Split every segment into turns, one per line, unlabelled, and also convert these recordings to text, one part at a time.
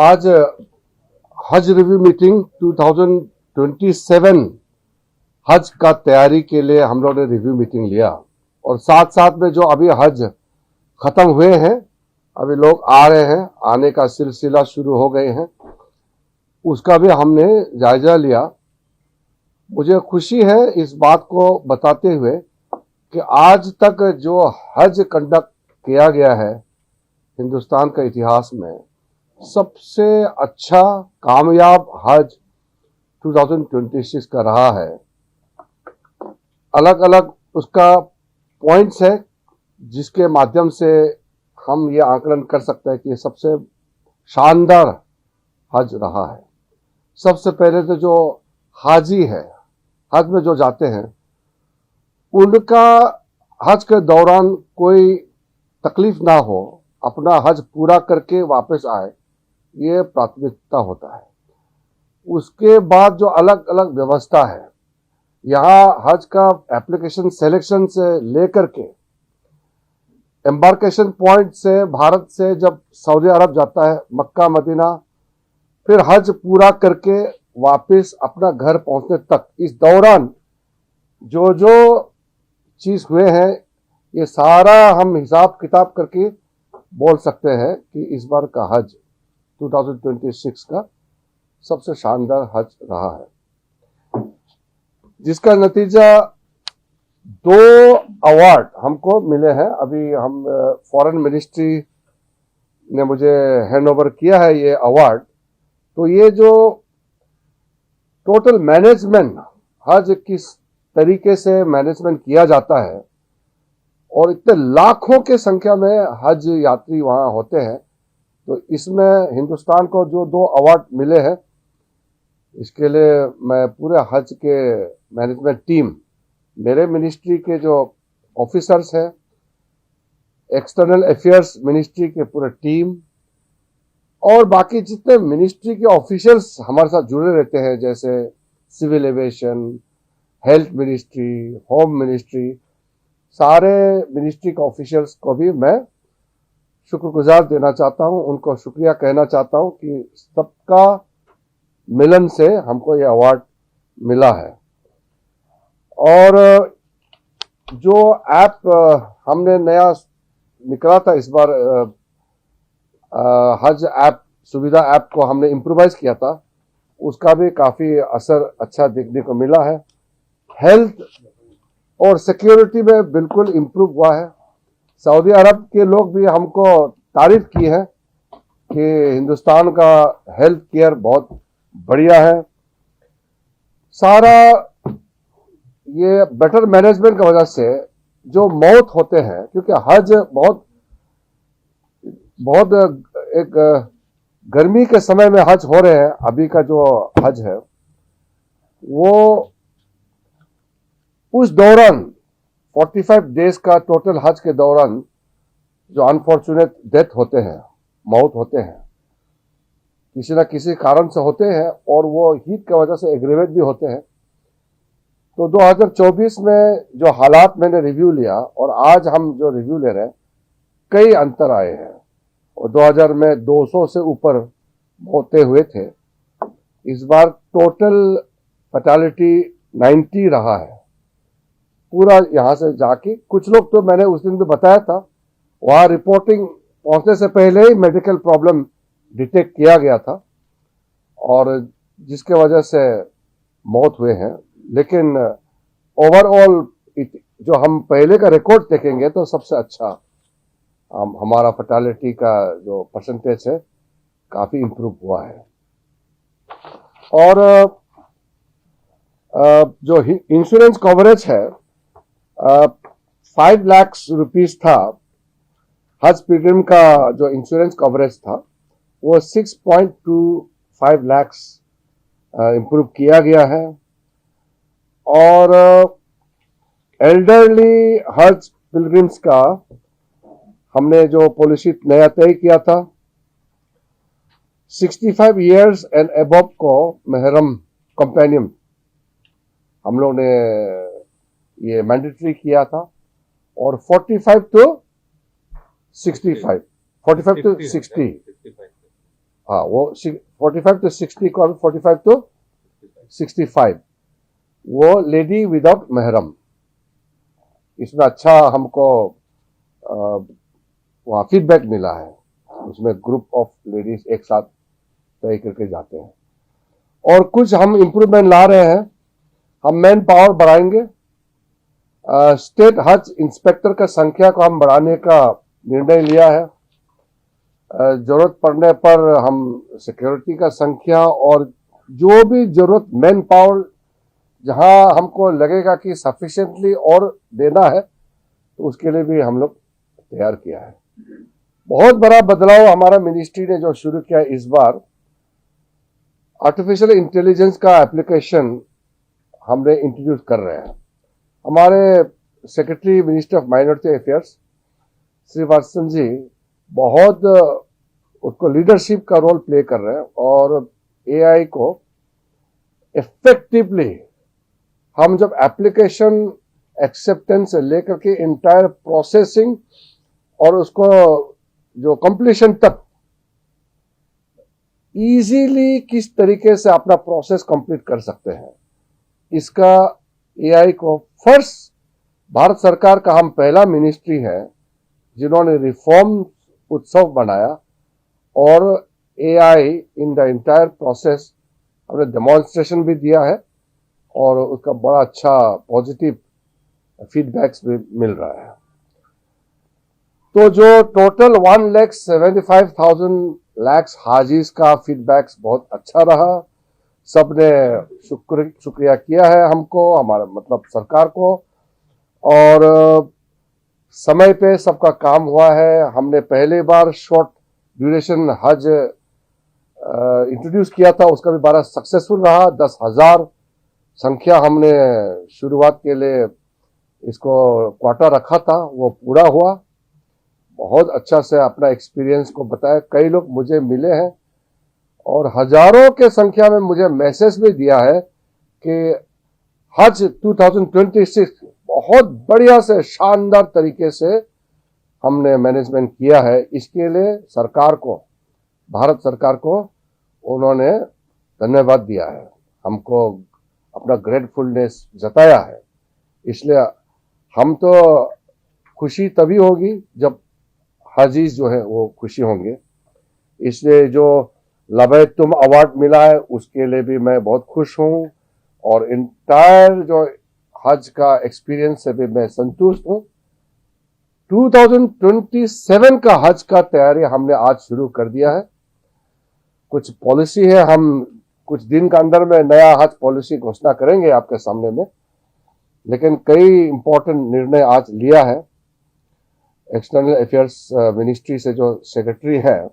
आज हज review meeting 2027 हज का तैयारी के लिए हम लोग ने रिव्यू मीटिंग लिया और साथ साथ में जो अभी हज खत्म हुए हैं, अभी लोग आ रहे हैं, आने का सिलसिला शुरू हो गए हैं, उसका भी हमने जायजा लिया। मुझे खुशी है इस बात को बताते हुए कि आज तक जो हज कंडक्ट किया गया है हिंदुस्तान का इतिहास में, सबसे अच्छा कामयाब हज 2026 का रहा है। अलग अलग उसका पॉइंट्स है जिसके माध्यम से हम ये आकलन कर सकते हैं कि सबसे शानदार हज रहा है। सबसे पहले तो जो हाजी है, हज में जो जाते हैं, उनका हज के दौरान कोई तकलीफ ना हो, अपना हज पूरा करके वापस आए, ये प्राथमिकता होता है। उसके बाद जो अलग अलग व्यवस्था है, यहाँ हज का एप्लीकेशन सिलेक्शन से लेकर के एम्बार्केशन पॉइंट से भारत से जब सऊदी अरब जाता है, मक्का मदीना, फिर हज पूरा करके वापस अपना घर पहुंचने तक, इस दौरान जो जो चीज हुए हैं, ये सारा हम हिसाब किताब करके बोल सकते हैं कि इस बार का हज 2026 का सबसे शानदार हज रहा है, जिसका नतीजा 2 अवार्ड हमको मिले हैं। अभी हम फॉरेन मिनिस्ट्री ने मुझे हैंड ओवर किया है ये अवार्ड। तो ये जो टोटल मैनेजमेंट, हज किस तरीके से मैनेजमेंट किया जाता है और इतने लाखों के संख्या में हज यात्री वहां होते हैं, तो इसमें हिंदुस्तान को जो 2 अवार्ड मिले हैं, इसके लिए मैं पूरे हज के मैनेजमेंट टीम, मेरे मिनिस्ट्री के जो ऑफिसर्स हैं, एक्सटर्नल अफेयर्स मिनिस्ट्री के पूरे टीम और बाकी जितने मिनिस्ट्री के ऑफिशियल्स हमारे साथ जुड़े रहते हैं, जैसे civil aviation, health ministry, home ministry, सारे मिनिस्ट्री के ऑफिशियल्स को भी मैं शुक्रगुजार देना चाहता हूं, उनको शुक्रिया कहना चाहता हूं कि सबका मिलन से हमको ये अवार्ड मिला है। और जो ऐप हमने नया निकला था इस बार, हज ऐप, सुविधा ऐप को हमने इम्प्रोवाइज किया था, उसका भी काफी असर अच्छा देखने को मिला है। हेल्थ और सिक्योरिटी में बिल्कुल इम्प्रूव हुआ है। सऊदी अरब के लोग भी हमको तारीफ की है कि हिंदुस्तान का हेल्थ केयर बहुत बढ़िया है। सारा ये बेटर मैनेजमेंट की वजह से जो मौत होते हैं, क्योंकि हज बहुत एक गर्मी के समय में हज हो रहे हैं, अभी का जो हज है वो उस दौरान 45 डेज का टोटल हज के दौरान जो अनफॉर्चुनेट डेथ होते हैं, मौत होते हैं, किसी ना किसी कारण से होते हैं और वो हीट की वजह से एग्रीवेट भी होते हैं। तो 2024 में जो हालात मैंने रिव्यू लिया और आज हम जो रिव्यू ले रहे हैं, कई अंतर आए हैं। और 2000 में 200 से ऊपर होते हुए थे, इस बार टोटल फैटालिटी 90 रहा है पूरा। यहां से जाके कुछ लोग, तो मैंने उस दिन भी बताया था, वहां रिपोर्टिंग पहुंचने से पहले ही मेडिकल प्रॉब्लम डिटेक्ट किया गया था और जिसके वजह से मौत हुए हैं। लेकिन ओवरऑल जो हम पहले का रिकॉर्ड देखेंगे तो सबसे अच्छा हमारा फैटालिटी का जो परसेंटेज है काफी इंप्रूव हुआ है। और जो इंश्योरेंस कवरेज है, 5 लाख रुपीस था हज पिलग्रिम का, जो इंश्योरेंस कवरेज था वो 6.25 लाख इंप्रूव किया गया है। और एल्डरली हज पिलग्रिम्स का हमने जो पॉलिसी नया तय किया था, 65 इयर्स एंड अबव को महरम कंपेनियन हम लोग ने ये मैंडेटरी किया था, और 45 टू 60 हाँ वो 45 to 60 को, 45 to 65, वो लेडी विदाउट महरम। इसमें अच्छा हमको वहाँ फीडबैक मिला है। उसमें ग्रुप ऑफ लेडीज एक साथ तय करके जाते हैं। और कुछ हम इम्प्रूवमेंट ला रहे हैं। हम मैन पावर बढ़ाएंगे। स्टेट हज इंस्पेक्टर का संख्या को हम बढ़ाने का निर्णय लिया है। जरूरत पड़ने पर हम सिक्योरिटी का संख्या और जो भी जरूरत मैन पावर जहां हमको लगेगा कि सफिशिएंटली और देना है, तो उसके लिए भी हम लोग तैयार किया है। बहुत बड़ा बदलाव हमारा मिनिस्ट्री ने जो शुरू किया इस बार, आर्टिफिशियल इंटेलिजेंस का एप्लीकेशन हमने इंट्रोड्यूस कर रहे हैं। हमारे secretary minister of minority affairs Srivastava ji बहुत उसको लीडरशिप का रोल प्ले कर रहे हैं और एआई को इफेक्टिवली हम जब एप्लीकेशन एक्सेप्टेंस से लेकर के इंटायर प्रोसेसिंग और उसको जो कंप्लीशन तक इजीली किस तरीके से अपना प्रोसेस कंप्लीट कर सकते हैं, इसका एआई को फर्स्ट भारत सरकार का हम पहला मिनिस्ट्री है जिन्होंने रिफॉर्म उत्सव बनाया और AI in the entire process हमने डेमोन्स्ट्रेशन भी दिया है और उसका बड़ा अच्छा पॉजिटिव फीडबैक्स भी मिल रहा है। तो जो टोटल 1,75,000 लाख हाजीज का फीडबैक्स बहुत अच्छा रहा। सबने शुक्रिया किया है हमको, हमारा मतलब सरकार को, और समय पे सबका काम हुआ है। हमने पहले बार शॉर्ट ड्यूरेशन हज इंट्रोड्यूस किया था, उसका भी बड़ा सक्सेसफुल रहा। 10,000 संख्या हमने शुरुआत के लिए इसको क्वार्टर रखा था, वो पूरा हुआ। बहुत अच्छा से अपना एक्सपीरियंस को बताया। कई लोग मुझे मिले हैं और हजारों के संख्या में मुझे मैसेज भी दिया है कि हज 2026 बहुत बढ़िया से शानदार तरीके से हमने मैनेजमेंट किया है। इसके लिए सरकार को, भारत सरकार को उन्होंने धन्यवाद दिया है, हमको अपना ग्रेटफुलनेस जताया है। इसलिए हम तो खुशी तभी होगी जब हाजीज जो है वो खुशी होंगे। इसलिए जो लबैतुम अवार्ड मिला है उसके लिए भी मैं बहुत खुश हूं और इंटायर जो हज का एक्सपीरियंस से भी मैं संतुष्ट हूं। 2027 का हज का तैयारी हमने आज शुरू कर दिया है। कुछ पॉलिसी है, हम कुछ दिन के अंदर में नया हज पॉलिसी घोषणा करेंगे आपके सामने में, लेकिन कई इंपॉर्टेंट निर्णय आज लिया है। एक्सटर्नल अफेयर्स मिनिस्ट्री से जो सेक्रेटरी है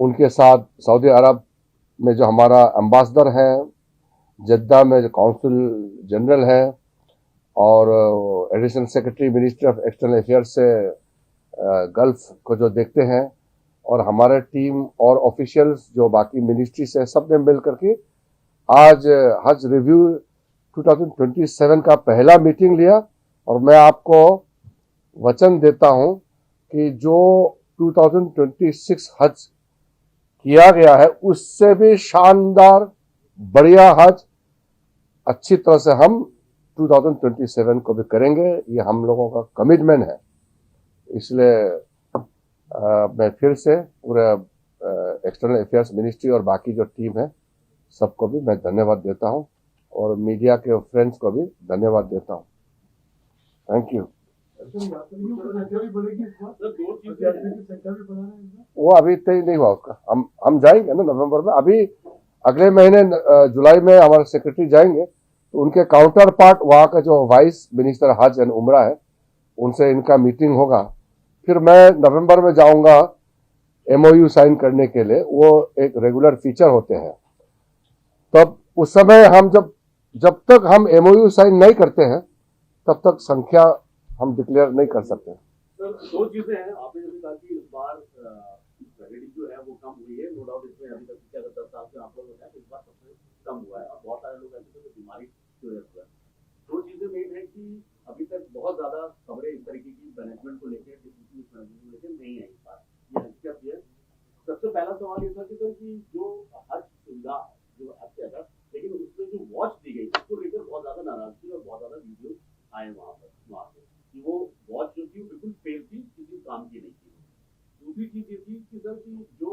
उनके साथ सऊदी अरब में जो हमारा एम्बेसडर है, जद्दा में जो काउंसिल जनरल है और additional secretary ministry of external affairs से गल्फ को जो देखते हैं, और हमारे टीम और ऑफिशियल्स जो बाकी मिनिस्ट्री से सबने मिल करके आज हज रिव्यू 2027 का पहला मीटिंग लिया। और मैं आपको वचन देता हूं कि जो 2026 हज किया गया है उससे भी शानदार बढ़िया हज अच्छी तरह से हम 2027 को भी करेंगे। ये हम लोगों का कमिटमेंट है। इसलिए मैं फिर से पूरे एक्सटर्नल अफेयर्स मिनिस्ट्री और बाकी जो टीम है सबको भी मैं धन्यवाद देता हूं और मीडिया के फ्रेंड्स को भी धन्यवाद देता हूं। Thank you. वो अभी तय नहीं हुआ उसका, हम जाएंगे ना नवंबर में। अभी अगले महीने जुलाई में हमारे सेक्रेटरी जाएंगे, तो उनके काउंटर पार्ट वहां का जो वाइस मिनिस्टर हज एंड उमरा है उनसे इनका मीटिंग होगा। फिर मैं नवंबर में जाऊंगा एमओयू साइन करने के लिए। वो एक रेगुलर फीचर होते हैं। तब उस समय हम जब तक हम एमओयू साइन नहीं करते हैं तब तक संख्या हम डिक्लेयर नहीं कर सकते।
सर, दो चीजें हैं। आपने जैसे कहा कि इस बार ट्रेजेडी जो है वो कम हुई है, नो डाउट। इसमें अभी तक क्या 10 साल से आप लोग बताया इस बार सबसे कम हुआ है। और बहुत सारे लोग ऐसे थे जो बीमारी की वजह से। दो चीजें मेन है कि अभी तक बहुत ज्यादा खबरें इस तरीके की मैनेजमेंट को लेकर नहीं आई। बात ये सबसे पहला सवाल ये था कि कि जो हज सुविधा जो आपके अंदर, लेकिन उसमें जो वॉच दी गई उसको लेकर बहुत ज्यादा नाराजगी और बहुत ज्यादा वीडियो आए वहां से कि वो वॉच जो थी बिल्कुल फेल थी, किसी काम की नहीं थी। दूसरी चीज ये थी कि सर कि जो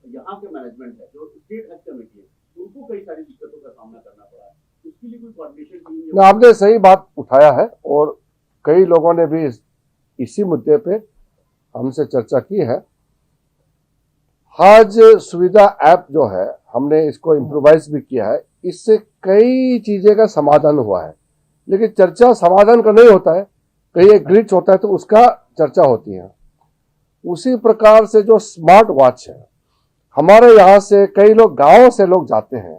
यहाँ के मैनेजमेंट है, जो स्टेट हज कमेटी है, उनको कई सारी दिक्कतों का सामना करना पड़ा है। उसके लिए कोई कोऑर्डिनेशन टीम,
आपने सही बात उठाया है और कई लोगों ने भी इसी मुद्दे पे हमसे चर्चा की है। हज सुविधा ऐप जो है, हमने इसको इम्प्रोवाइज भी किया है, इससे कई चीजें का समाधान हुआ है, लेकिन चर्चा समाधान का नहीं होता है, कहीं एक ग्लिच होता है तो उसका चर्चा होती है। उसी प्रकार से जो स्मार्ट वॉच है, हमारे यहाँ से कई लोग गांव से लोग जाते हैं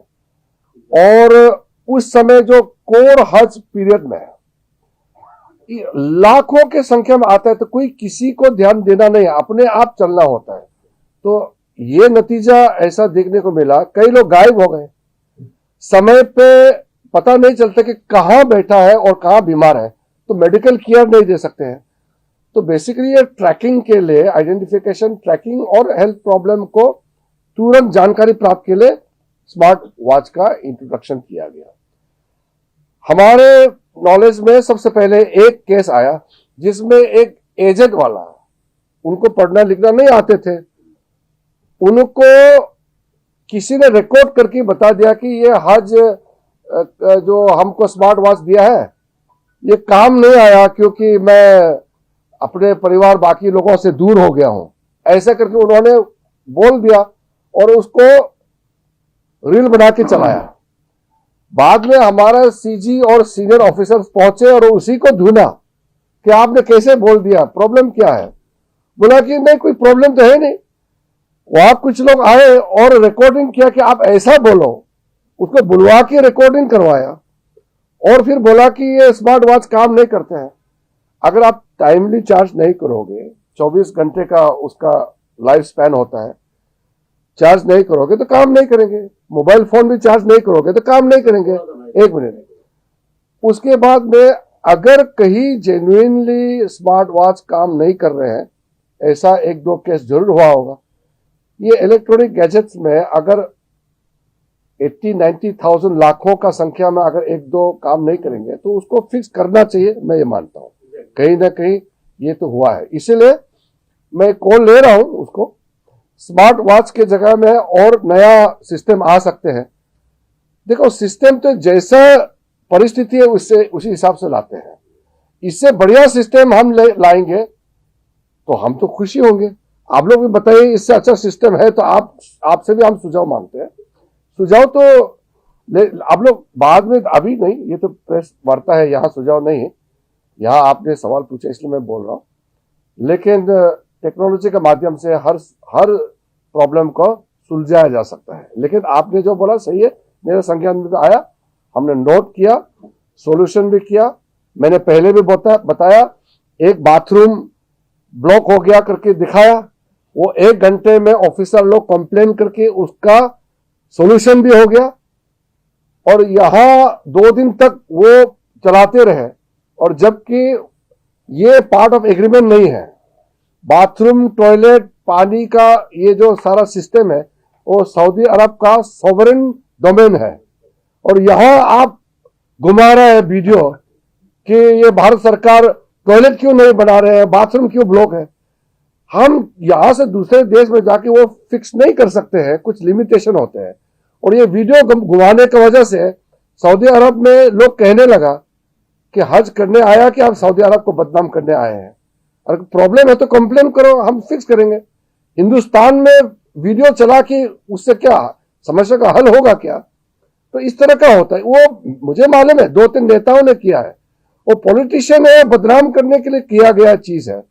और उस समय जो कोर हज पीरियड में लाखों के संख्या में आता है, तो कोई किसी को ध्यान देना नहीं, अपने आप चलना होता है। तो ये नतीजा ऐसा देखने को मिला, कई लोग गायब हो गए, समय पे पता नहीं चलता कि कहां बैठा है और कहां बीमार है, तो मेडिकल केयर नहीं दे सकते हैं। तो बेसिकली ये ट्रैकिंग के लिए, आइडेंटिफिकेशन, ट्रैकिंग और हेल्थ प्रॉब्लम को तुरंत जानकारी प्राप्त के लिए स्मार्ट वॉच का इंट्रोडक्शन किया गया। हमारे नॉलेज में सबसे पहले एक केस आया जिसमें एक एजेंट वाला, उनको पढ़ना लिखना नहीं आते थे, उनको किसी ने रिकॉर्ड करके बता दिया कि ये हज जो हमको स्मार्ट वॉच दिया है ये काम नहीं आया क्योंकि मैं अपने परिवार बाकी लोगों से दूर हो गया हूं, ऐसा करके उन्होंने बोल दिया और उसको रील बना के चलाया। बाद में हमारा सीजी और सीनियर ऑफिसर्स पहुंचे और उसी को ढूंढा कि आपने कैसे बोल दिया, प्रॉब्लम क्या है। बोला कि नहीं, कोई प्रॉब्लम तो है नहीं। वहां कुछ लोग आए और रिकॉर्डिंग किया कि आप ऐसा बोलो, उसको बुलवा के रिकॉर्डिंग करवाया और फिर बोला कि ये स्मार्ट वॉच काम नहीं करते हैं। अगर आप टाइमली चार्ज नहीं करोगे, 24 घंटे का उसका लाइफ स्पैन होता है, चार्ज नहीं करोगे तो काम नहीं करेंगे। मोबाइल फोन भी चार्ज नहीं करोगे तो काम नहीं करेंगे। एक मिनट, उसके बाद में अगर कहीं जेन्युइनली स्मार्ट वॉच काम नहीं कर रहे हैं, ऐसा एक दो केस जरूर हुआ होगा। ये इलेक्ट्रॉनिक गैजेट्स में अगर 80-90,000 लाखों का संख्या में अगर एक दो काम नहीं करेंगे तो उसको फिक्स करना चाहिए, मैं ये मानता हूं। कहीं ना कहीं ये तो हुआ है, इसीलिए मैं कॉल ले रहा हूं उसको। स्मार्ट वॉच के जगह में और नया सिस्टम आ सकते हैं। देखो, सिस्टम तो जैसा परिस्थिति है उससे उसी हिसाब से लाते हैं। इससे बढ़िया सिस्टम हम लाएंगे तो हम तो खुशी होंगे। आप लोग भी बताइए, इससे अच्छा सिस्टम है तो आपसे भी हम सुझाव मांगते हैं। सुझाव तो आप लोग बाद में, अभी नहीं, ये तो प्रेस वार्ता है, यहाँ सुझाव नहीं है। यहाँ आपने सवाल पूछे इसलिए मैं बोल रहा हूं। लेकिन टेक्नोलॉजी के माध्यम से हर प्रॉब्लम को सुलझाया जा सकता है। लेकिन आपने जो बोला सही है, मेरे संज्ञान में तो आया, हमने नोट किया, सॉल्यूशन भी किया। मैंने पहले भी बताया, एक बाथरूम ब्लॉक हो गया करके दिखाया, वो 1 घंटे में ऑफिसर लोग कंप्लेन करके उसका सॉल्यूशन भी हो गया। और यहां 2 दिन तक वो चलाते रहे, और जबकि ये पार्ट ऑफ एग्रीमेंट नहीं है। बाथरूम, टॉयलेट, पानी का ये जो सारा सिस्टम है वो सऊदी अरब का सॉवरेन डोमेन है। और यहां आप घुमा रहे हैं वीडियो कि ये भारत सरकार टॉयलेट क्यों नहीं बना रहे हैं, बाथरूम क्यों ब्लॉक है। हम यहां से दूसरे देश में जाके वो फिक्स नहीं कर सकते हैं, कुछ लिमिटेशन होते हैं। और ये वीडियो घुमाने की वजह से सऊदी अरब में लोग कहने लगा कि हज करने आया कि आप सऊदी अरब को बदनाम करने आए हैं। अगर प्रॉब्लम है तो कंप्लेन करो, हम फिक्स करेंगे। हिंदुस्तान में वीडियो चला के उससे क्या समस्या का हल होगा क्या? तो इस तरह का होता है। वो मुझे मालूम है 2-3 नेताओं ने किया है, वो पॉलिटिशियन है, बदनाम करने के लिए किया गया चीज है।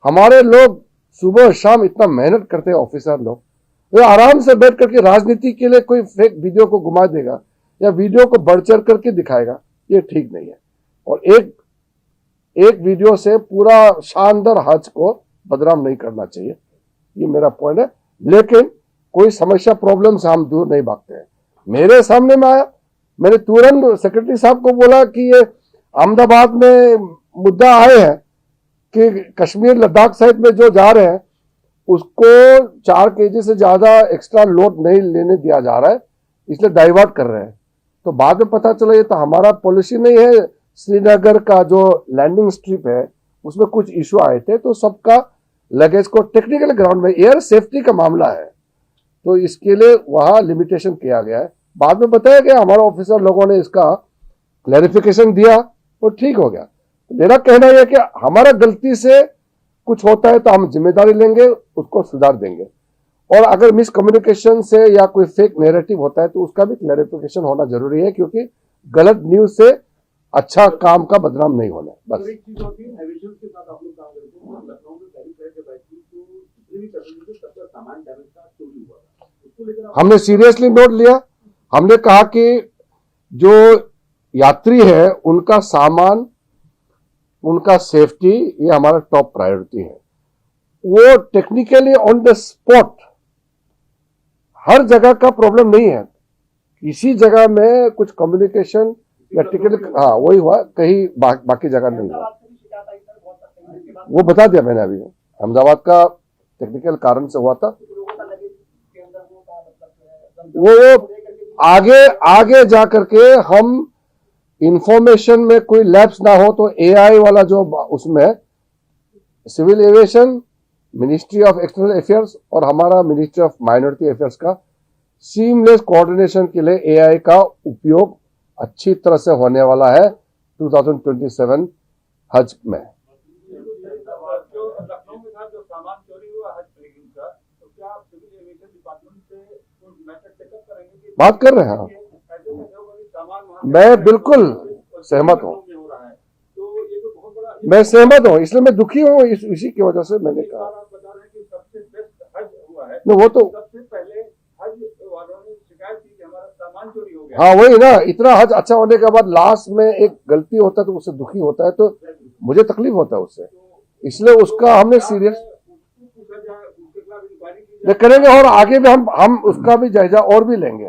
हमारे लोग सुबह शाम इतना मेहनत करते हैं, ऑफिसर लोग, वो आराम से बैठ करके राजनीति के लिए कोई फेक वीडियो को घुमा देगा या वीडियो को बढ़ चढ़ करके दिखाएगा, ये ठीक नहीं है। और एक वीडियो से पूरा शानदार हज को बदनाम नहीं करना चाहिए, ये मेरा पॉइंट है। लेकिन कोई समस्या, प्रॉब्लम से हम दूर नहीं भागते हैं। मेरे सामने में आया, मैंने तुरंत सेक्रेटरी साहब को बोला कि ये अहमदाबाद में मुद्दा आए हैं कि कश्मीर लद्दाख साइड में जो जा रहे हैं उसको 4 kg से ज्यादा एक्स्ट्रा लोड नहीं लेने दिया जा रहा है, इसलिए डाइवर्ट कर रहे हैं। तो बाद में पता चला ये तो हमारा पॉलिसी नहीं है। श्रीनगर का जो लैंडिंग स्ट्रिप है उसमें कुछ इशू आए थे, तो सबका लगेज को टेक्निकल ग्राउंड में, एयर सेफ्टी का मामला है तो इसके लिए वहां लिमिटेशन किया गया है। बाद में बताया गया, हमारे ऑफिसर लोगों ने इसका क्लैरिफिकेशन दिया और ठीक हो गया। तो मेरा कहना यह है कि हमारा गलती से कुछ होता है तो हम जिम्मेदारी लेंगे, उसको सुधार देंगे, और अगर मिसकम्युनिकेशन से या कोई फेक नैरेटिव होता है तो उसका भी क्लैरिफिकेशन होना जरूरी है, क्योंकि गलत न्यूज से अच्छा काम का बदनाम नहीं होना है। बस
एक चीज होती है, एविडेंस के साथ आप लोग काम करते हैं। लखनऊ में पहली फ्लाइट जब आई थी तो जितनी भी पैसेंजर थे सबका सामान डैमेज का चोरी हुआ था, उसको लेकर
हमने सीरियसली नोट लिया। हमने कहा कि जो यात्री है उनका सामान, उनका सेफ्टी, ये हमारा टॉप प्रायोरिटी है। वो टेक्निकली ऑन द स्पॉट, हर जगह का प्रॉब्लम नहीं है, किसी जगह में कुछ कम्युनिकेशन या टिकट, हाँ वही हुआ, कहीं बाकी जगह नहीं हुआ। वो बता दिया मैंने अभी, अहमदाबाद का टेक्निकल कारण से हुआ था। वो आगे जा करके हम इंफॉर्मेशन में कोई लैप्स ना हो तो एआई वाला जो उसमें civil aviation, ministry of external affairs और हमारा मिनिस्ट्री ऑफ माइनॉरिटी अफेयर्स का सीमलेस कोऑर्डिनेशन के लिए एआई का उपयोग अच्छी तरह से होने वाला है 2027 हज में।
जो लखनऊ में था, जो सामान चोरी हुआ हज पिलग्रिम का, तो क्या आप सिविल एविएशन डिपार्टमेंट से मैटर टेकअप करेंगे कि
बात कर रहे हैं हम,
ऐसे में होगा कि सामान वहां
मैं बिल्कुल सहमत हूं,
हो रहा है, तो ये तो बहुत बड़ा,
मैं सहमत हूं, इसलिए मैं दुखी हूं, इसी की वजह से मैंने कहा।
आप बता रहे हैं कि सबसे बेस्ट हज हुआ है,
नहीं, वो तो
सबसे पहले हज वालों ने शिकायत की कि हमारा सामान चोरी हो गया।
हाँ वही ना, इतना हज अच्छा होने के बाद लास्ट में एक गलती होता है तो उससे दुखी होता है, तो मुझे तकलीफ होता है उससे, इसलिए उसका हमने सीरियस
उसके खिलाफ इंक्वायरी की
करेंगे और आगे भी हम उसका भी जायजा और भी लेंगे।